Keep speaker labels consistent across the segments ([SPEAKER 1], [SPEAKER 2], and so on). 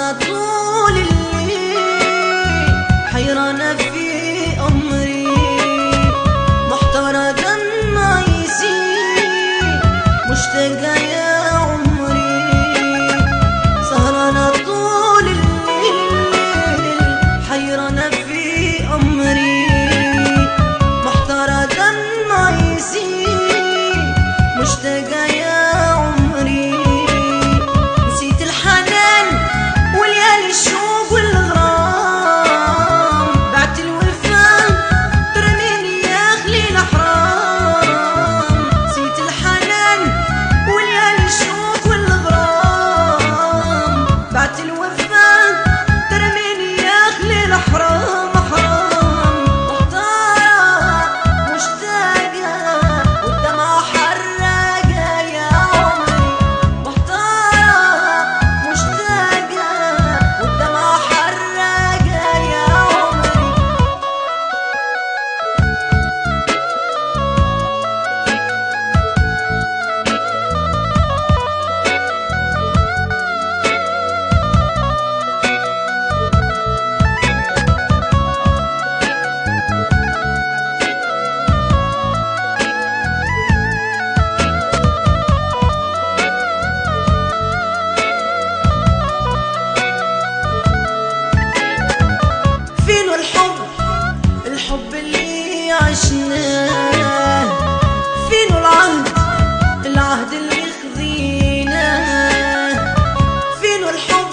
[SPEAKER 1] سهرانة طول الليل حيرانة في أمري، محتارة دمع يسيل مشتاقة يا عمري. سهرانة طول الليل حيرانة في أمري، محتارة دمع يسيل مشتاقة يا عمري. نسيت الحنان وليالي الشوق والغرام، بعت الوفا ترميني يا خليل حرام. نسيت الحنان وليالي الشوق والغرام، بعت الوفا ترميني يا خليل حرام حرام. محتارة مشتاقة والدمع حراقة يا عمري، محتارة مشتاقة والدمع حراقة يا عمري. فينو الحب، الحب اللي عشناه؟ فينو العهد، العهد اللي خذيناه؟ فينو الحب،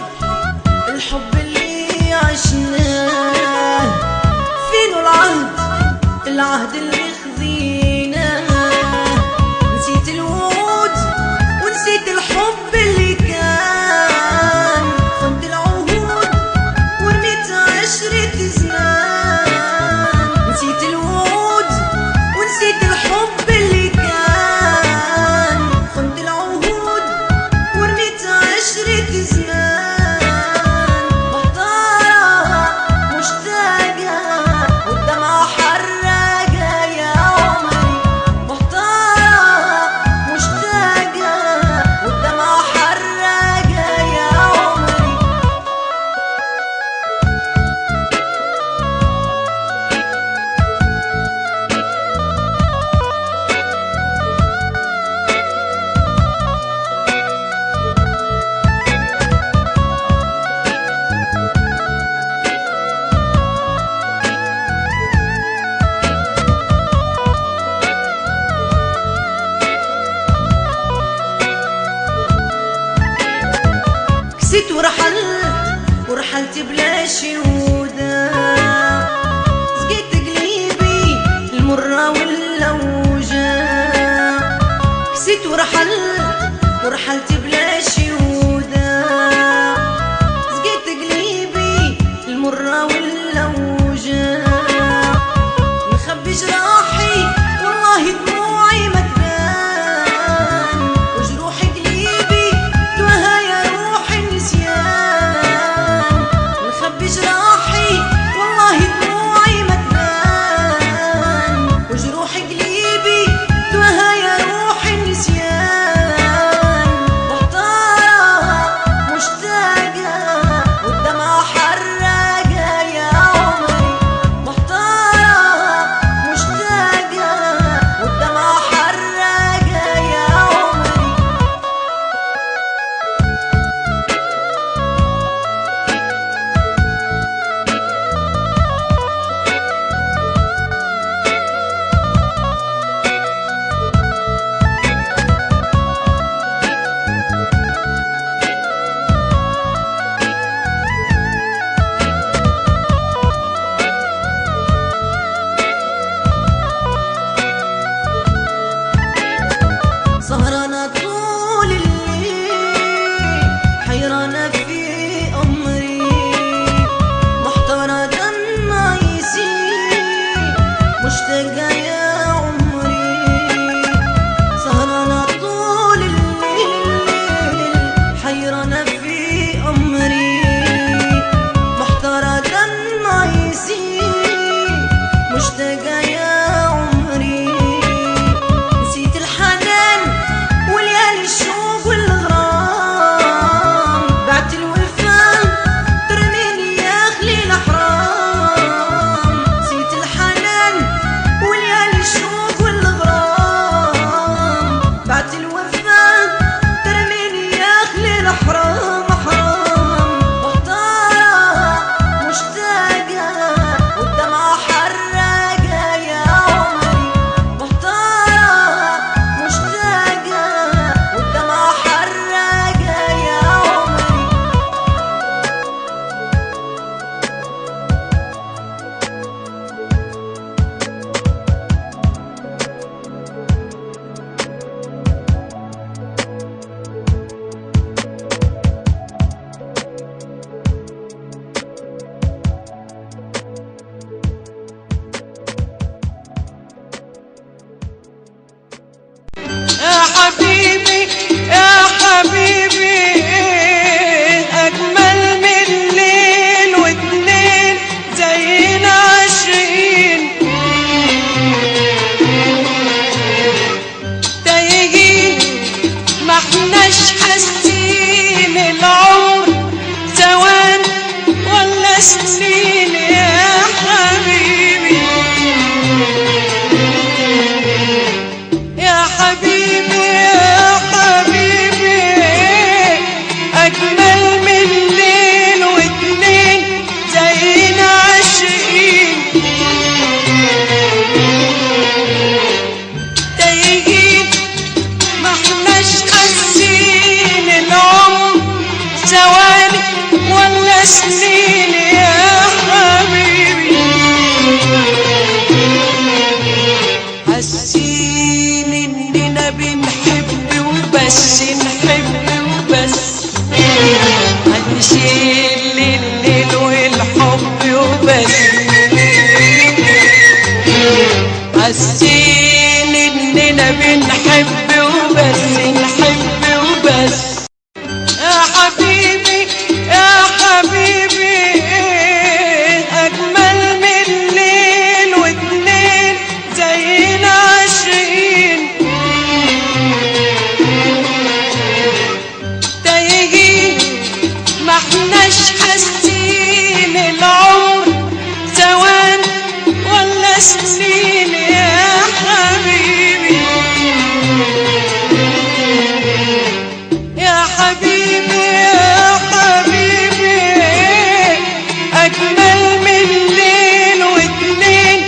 [SPEAKER 1] الحب اللي عشناه؟ فينو العهد، العهد اللي خذيناه؟ نسيت الوعود ونسيت الحب اللي كان، خنت العهود ورميت عشرة زمان. نسيت الوعود ونسيت الحب اللي كان، خنت العهود ورميت عشرة زمان. محتارة مشتاقة والدمع حراقة يا عمري، محتارة مشتاقة والدمع حراقة يا عمري. كسيت ورحلت بلا شهودة، سقيت قليبي المرة واللوجة. كسيت ورحلت بلا شهودة، سقيت قليبي المرة واللوجة. نخبي جراحي والله دموعي ما تبان، وجروح قليبي توها يا روح النسيان. نخبي جراحي
[SPEAKER 2] سنين يا حبيبي يا حبيبي يا حبيبي أجمل من ليل واتنين زينا عاشقين تايهين ما احناش حاسين العمر ثواني ولا سنين يا حبيبي حاسين اننا بنحب وبس نحب وبس هنشيل الليل والحب وبس حاسين اننا بنحب وبس نحب وبس يا حبيبي يا حبيبي أجمل من ليل واتنين زينا عاشقين تايهين ما احناش حاسين العمر ثواني ولا سنين يا حبيبي يا حبيبي يا حبيبي أجمل من ليل واتنين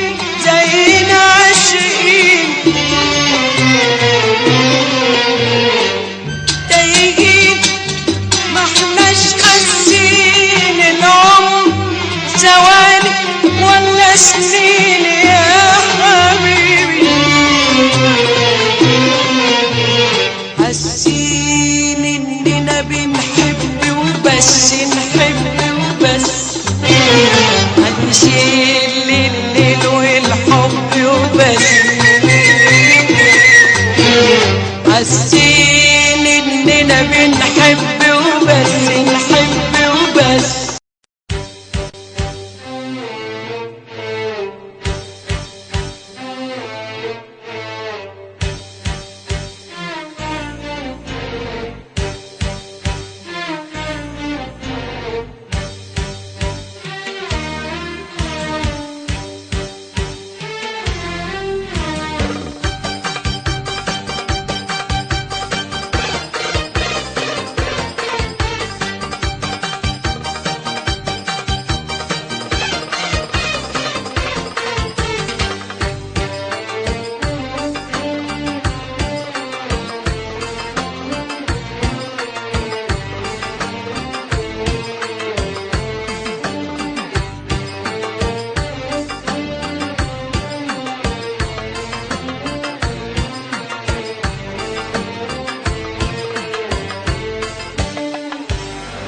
[SPEAKER 2] زينا عاشقين تايهين ما احناش حاسين العمر ثواني ولا سنين يا حبيبي حاسين اننا بنحب وبس نحب وبس هنشيل الليل والحب وبس حاسين اننا بنحب وبس نحب وبس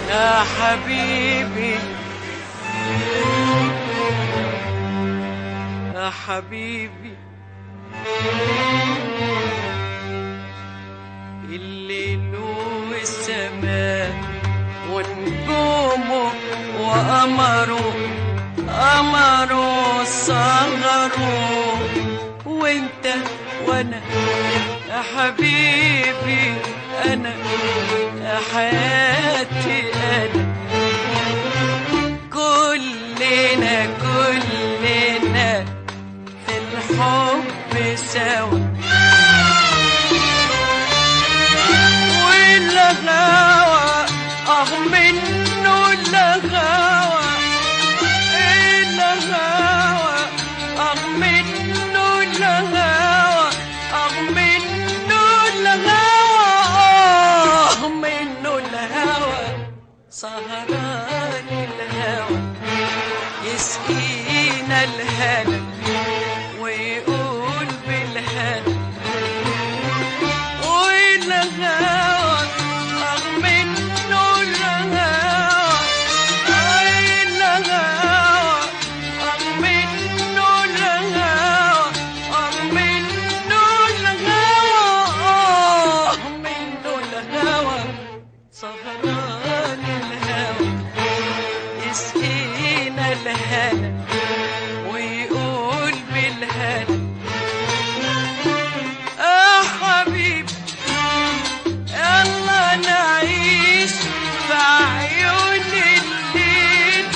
[SPEAKER 2] يا حبيبي يا حبيبي الليل والسماء ونجومه وقمره قمره صغره وانت وانا يا حبيبي انا يا حياتي انا كلنا كلنا في الحب سوا والغاوى منه الغاوى الغاوى منه الغاوى منه الغاوى منه الهوى سهران الهوى يسقينا الهنا ويقول بالهنا والهوى منه الهوى الهوى منه الهوى منه الهوى منه الهوى سهران الهوى يسقينا الهنا ويقول بالهنا حبيبي يلا نعيش في عيون الليل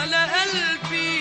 [SPEAKER 2] على قلبي